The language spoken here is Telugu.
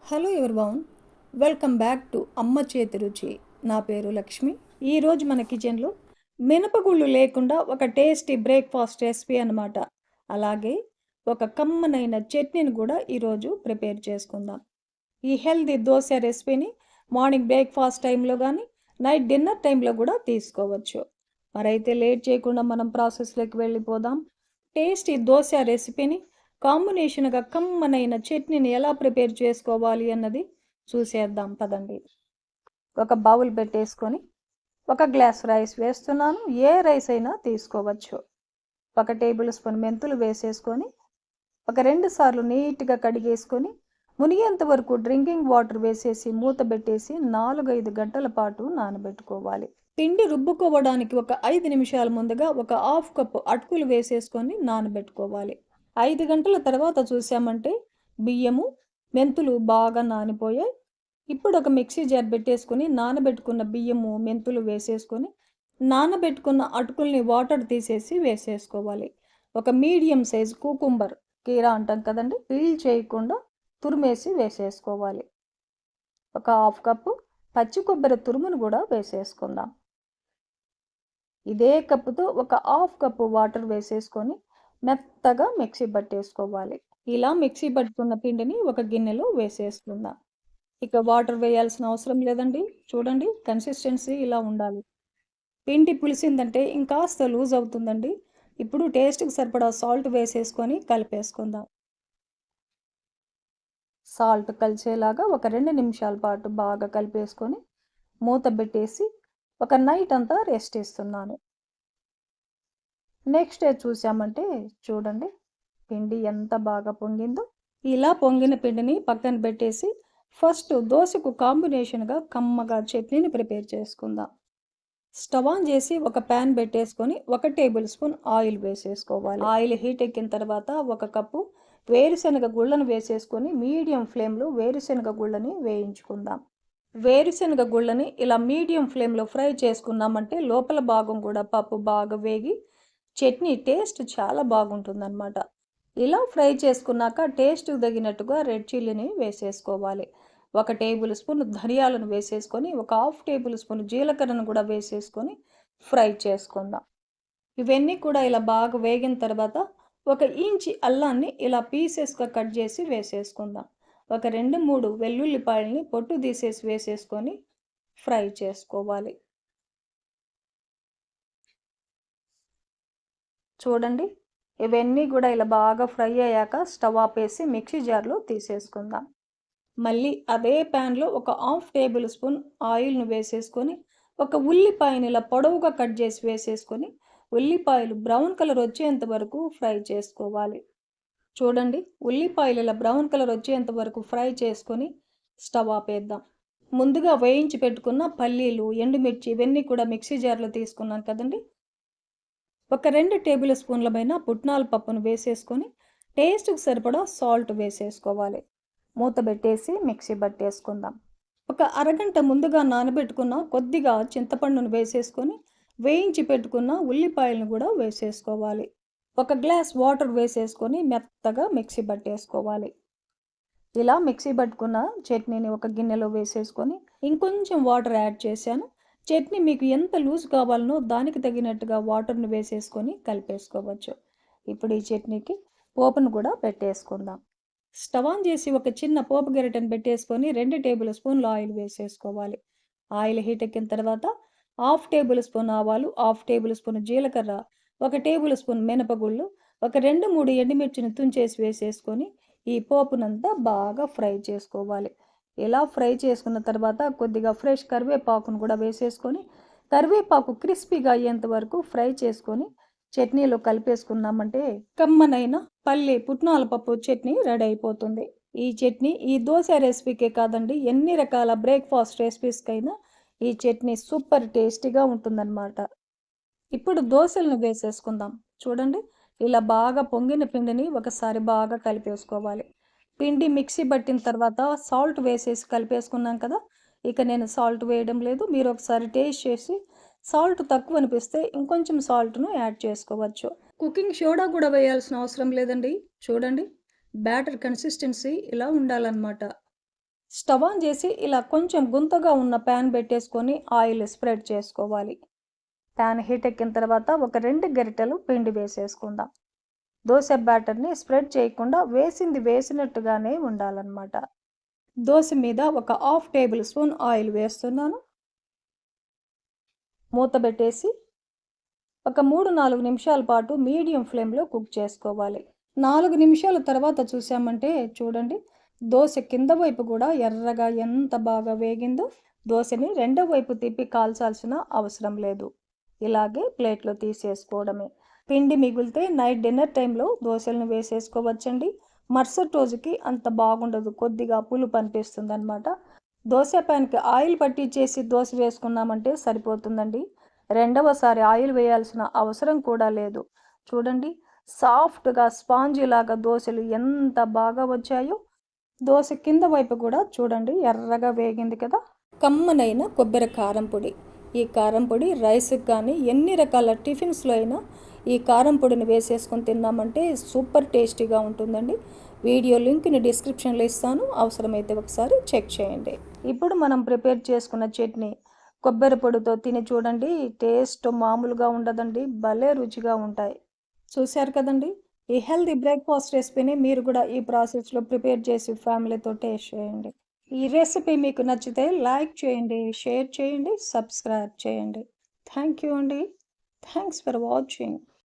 Hello everyone, welcome back to అమ్మ చేతి రుచి. నా పేరు లక్ష్మి. ఈరోజు మన కిచెన్లో మినపగుళ్ళు లేకుండా ఒక టేస్టీ బ్రేక్ఫాస్ట్ రెసిపీ అన్నమాట. అలాగే ఒక కమ్మనైన చట్నీని కూడా ఈరోజు ప్రిపేర్ చేసుకుందాం. ఈ హెల్దీ దోశ రెసిపీని మార్నింగ్ బ్రేక్ఫాస్ట్ టైంలో కానీ నైట్ డిన్నర్ టైంలో కూడా తీసుకోవచ్చు. మరైతే లేట్ చేయకుండా మనం ప్రాసెస్లోకి వెళ్ళిపోదాం. టేస్టీ దోశ రెసిపీని కాంబినేషన్గా కమ్మనైన చట్నీని ఎలా ప్రిపేర్ చేసుకోవాలి అన్నది చూసేద్దాం పదండి. ఒక బౌల్ పెట్టేసుకొని ఒక గ్లాస్ రైస్ వేస్తున్నాను. ఏ రైస్ అయినా తీసుకోవచ్చు. ఒక టేబుల్ స్పూన్ మెంతులు వేసేసుకొని ఒక 2 సార్లు నీట్గా కడిగేసుకొని మునిగేంత వరకు డ్రింకింగ్ వాటర్ వేసేసి మూత పెట్టేసి 4-5 గంటల పాటు నానబెట్టుకోవాలి. పిండి రుబ్బుకోవడానికి ఒక 5 నిమిషాల ముందుగా ఒక హాఫ్ కప్పు అటుకులు వేసేసుకొని నానబెట్టుకోవాలి. 5 గంటల తర్వాత చూసామంటే బియ్యము మెంతులు బాగా నానిపోయాయి. ఇప్పుడు ఒక మిక్సీ జార్ పెట్టేసుకొని నానబెట్టుకున్న బియ్యము మెంతులు వేసేసుకొని నానబెట్టుకున్న అటుకుల్ని వాటర్ తీసేసి వేసేసుకోవాలి. ఒక మీడియం సైజ్ కుకుంబర్, కీరా అంటాం కదండి, పీల్ చేయకుండా తురిమేసి వేసేసుకోవాలి. ఒక హాఫ్ కప్పు పచ్చి కొబ్బరి తురుమును కూడా వేసేసుకుందాం. ఇదే కప్పుతో ఒక హాఫ్ కప్పు వాటర్ వేసేసుకొని మెత్తగా మిక్సీ పట్టేసుకోవాలి. ఇలా మిక్సీ పట్టుకున్న పిండిని ఒక గిన్నెలో వేసేసుకుందాం. ఇక వాటర్ వేయాల్సిన అవసరం లేదండి. చూడండి, కన్సిస్టెన్సీ ఇలా ఉండాలి. పిండి పులిసిందంటే ఇంకాస్త లూజ్ అవుతుందండి. ఇప్పుడు టేస్ట్కి సరిపడా సాల్ట్ వేసేసుకొని కలిపేసుకుందాం. సాల్ట్ కలిసేలాగా ఒక 2 నిమిషాల పాటు బాగా కలిపేసుకొని మూత పెట్టేసి ఒక నైట్ అంతా రెస్ట్ ఇస్తున్నాను. నెక్స్ట్ డే చూసామంటే చూడండి, పిండి ఎంత బాగా పొంగిందో. ఇలా పొంగిన పిండిని పక్కన పెట్టేసి ఫస్ట్ దోశకు కాంబినేషన్గా కమ్మగా చట్నీని ప్రిపేర్ చేసుకుందాం. స్టవ్ ఆన్ చేసి ఒక ప్యాన్ పెట్టేసుకొని 1 టేబుల్ స్పూన్ ఆయిల్ వేసేసుకోవాలి. ఆయిల్ హీట్ ఎక్కిన తర్వాత 1 కప్పు వేరుశనగ గుళ్ళను వేసేసుకొని మీడియం ఫ్లేమ్లో వేరుశనగ గుళ్ళని వేయించుకుందాం. వేరుశనగ గుళ్ళని ఇలా మీడియం ఫ్లేమ్లో ఫ్రై చేసుకున్నామంటే లోపల భాగం కూడా పప్పు బాగా వేగి చట్నీ టేస్ట్ చాలా బాగుంటుందన్నమాట. ఇలా ఫ్రై చేసుకున్నాక టేస్ట్కి తగినట్టుగా రెడ్ చిల్లీని వేసేసుకోవాలి. 1 టేబుల్ స్పూన్ ధనియాలను వేసేసుకొని ఒక హాఫ్ టేబుల్ స్పూన్ జీలకర్రను కూడా వేసేసుకొని ఫ్రై చేసుకుందాం. ఇవన్నీ కూడా ఇలా బాగా వేగిన తర్వాత 1 ఇంచి అల్లాన్ని ఇలా పీసెస్గా కట్ చేసి వేసేసుకుందాం. ఒక 2-3 వెల్లుల్లిపాయలని పొట్టు తీసేసి వేసేసుకొని ఫ్రై చేసుకోవాలి. చూడండి, ఇవన్నీ కూడా ఇలా బాగా ఫ్రై అయ్యాక స్టవ్ ఆపేసి మిక్సీ జార్లో తీసేసుకుందాం. మళ్ళీ అదే ప్యాన్లో ఒక హాఫ్ టేబుల్ స్పూన్ ఆయిల్ను వేసేసుకొని ఒక ఉల్లిపాయని ఇలా పొడవుగా కట్ చేసి వేసేసుకొని ఉల్లిపాయలు బ్రౌన్ కలర్ వచ్చేంత వరకు ఫ్రై చేసుకోవాలి. చూడండి, ఉల్లిపాయలు ఇలా బ్రౌన్ కలర్ వచ్చేంత వరకు ఫ్రై చేసుకొని స్టవ్ ఆపేద్దాం. ముందుగా వేయించి పెట్టుకున్న పల్లీలు, ఎండుమిర్చి ఇవన్నీ కూడా మిక్సీ జార్లో తీసుకున్నాం కదండి. ఒక 2 టేబుల్ స్పూన్లమైన పుట్నాల పప్పును వేసేసుకొని టేస్ట్కి సరిపడా సాల్ట్ వేసేసుకోవాలి. మూత పెట్టేసి మిక్సీ పట్టేసుకుందాం. ఒక అరగంట ముందుగా నానబెట్టుకున్న కొద్దిగా చింతపండును వేసేసుకొని వేయించి పెట్టుకున్న ఉల్లిపాయలను కూడా వేసేసుకోవాలి. ఒక గ్లాస్ వాటర్ వేసేసుకొని మెత్తగా మిక్సీ పట్టేసుకోవాలి. ఇలా మిక్సీ పట్టుకున్న చట్నీని ఒక గిన్నెలో వేసేసుకొని ఇంకొంచెం వాటర్ యాడ్ చేశాను. చట్నీ మీకు ఎంత లూజ్ కావాలనో దానికి తగినట్టుగా వాటర్ని వేసేసుకొని కలిపేసుకోవచ్చు. ఇప్పుడు ఈ చట్నీకి పోపును కూడా పెట్టేసుకుందాం. స్టవ్ ఆన్ చేసి ఒక చిన్న పోపు గరిటెను పెట్టేసుకొని 2 టేబుల్ స్పూన్లు ఆయిల్ వేసేసుకోవాలి. ఆయిల్ హీట్ ఎక్కిన తర్వాత హాఫ్ టేబుల్ స్పూన్ ఆవాలు, హాఫ్ టేబుల్ స్పూన్ జీలకర్ర, 1 టేబుల్ స్పూన్ మినపగుళ్ళు, ఒక 2-3 ఎండుమిర్చిని తుంచేసి వేసేసుకొని ఈ పోపునంతా బాగా ఫ్రై చేసుకోవాలి. ఇలా ఫ్రై చేసుకున్న తర్వాత కొద్దిగా ఫ్రెష్ కరివేపాకును కూడా వేసేసుకొని కరివేపాకు క్రిస్పీగా అయ్యేంత వరకు ఫ్రై చేసుకొని చట్నీలో కలిపేసుకున్నామంటే కమ్మనైన పల్లి పుట్నాల పప్పు చట్నీ రెడీ అయిపోతుంది. ఈ చట్నీ ఈ దోశ రెసిపీకే కాదండి, ఎన్ని రకాల బ్రేక్ఫాస్ట్ రెసిపీస్కైనా ఈ చట్నీ సూపర్ టేస్టీగా ఉంటుందన్నమాట. ఇప్పుడు దోశలను వేసేసుకుందాం. చూడండి, ఇలా బాగా పొంగిన పిండిని ఒకసారి బాగా కలిపేసుకోవాలి. పిండి మిక్సీ పట్టిన తర్వాత సాల్ట్ వేసేసి కలిపేసుకున్నాం కదా. ఇక నేను సాల్ట్ వేయడం లేదు. మీరు ఒకసారి టేస్ట్ చేసి సాల్ట్ తక్కువ అనిపిస్తే ఇంకొంచెం సాల్ట్ను యాడ్ చేసుకోవచ్చు. కుకింగ్ సోడా కూడా వేయాల్సిన అవసరం లేదండి. చూడండి, బ్యాటర్ కన్సిస్టెన్సీ ఇలా ఉండాలన్నమాట. స్టవ్ ఆన్ చేసి ఇలా కొంచెం గుంతగా ఉన్న ప్యాన్ పెట్టేసుకొని ఆయిల్ స్ప్రెడ్ చేసుకోవాలి. ప్యాన్ హీట్ ఎక్కిన తర్వాత ఒక 2 గరిటెలు పిండి వేసేసుకుందాం. దోశ బ్యాటర్ని స్ప్రెడ్ చేయకుండా వేసింది వేసినట్టుగానే ఉండాలన్నమాట. దోశ మీద ఒక 1/2 టేబుల్ స్పూన్ ఆయిల్ వేస్తున్నాను. మూత పెట్టేసి ఒక 3-4 నిమిషాల పాటు మీడియం ఫ్లేమ్లో కుక్ చేసుకోవాలి. 4 నిమిషాల తర్వాత చూసామంటే చూడండి, దోశ కింద వైపు కూడా ఎర్రగా ఎంత బాగా వేగిందో. దోశని రెండో వైపు తిప్పి కాల్చాల్సిన అవసరం లేదు. ఇలాగే ప్లేట్లో తీసేసుకోవడమే. పిండి మిగిలితే నైట్ డిన్నర్ టైంలో దోశలను వేసేసుకోవచ్చండి. మరుసటి రోజుకి అంత బాగుండదు, కొద్దిగా పులుపు అనిపిస్తుంది అనమాట. దోశ ప్యాన్కి ఆయిల్ పట్టించేసి దోశ వేసుకున్నామంటే సరిపోతుందండి. రెండవసారి ఆయిల్ వేయాల్సిన అవసరం కూడా లేదు. చూడండి, సాఫ్ట్గా స్పాంజీ లాగా దోశలు ఎంత బాగా వచ్చాయో. దోశ కింద వైపు కూడా చూడండి ఎర్రగా వేగింది కదా. కమ్మనైన కొబ్బరి కారం పొడి. ఈ కారం పొడి రైస్కి కానీ ఎన్ని రకాల టిఫిన్స్లో అయినా ఈ కారం పొడిని వేసేసుకొని తిన్నామంటే సూపర్ టేస్టీగా ఉంటుందండి. వీడియో లింక్ని డిస్క్రిప్షన్లో ఇస్తాను, అవసరమైతే ఒకసారి చెక్ చేయండి. ఇప్పుడు మనం ప్రిపేర్ చేసుకున్న చట్నీ కొబ్బరి పొడితో తిని చూడండి, టేస్ట్ మామూలుగా ఉండదండి, భలే రుచిగా ఉంటాయి. చూశారు కదండి, ఈ హెల్తీ బ్రేక్ఫాస్ట్ రెసిపీని మీరు కూడా ఈ ప్రాసెస్లో ప్రిపేర్ చేసి ఫ్యామిలీతో టేస్ట్ చేయండి. ఈ రెసిపీ మీకు నచ్చితే లైక్ చేయండి, షేర్ చేయండి, సబ్స్క్రైబ్ చేయండి. థ్యాంక్ యూ అండి. Thanks for watching.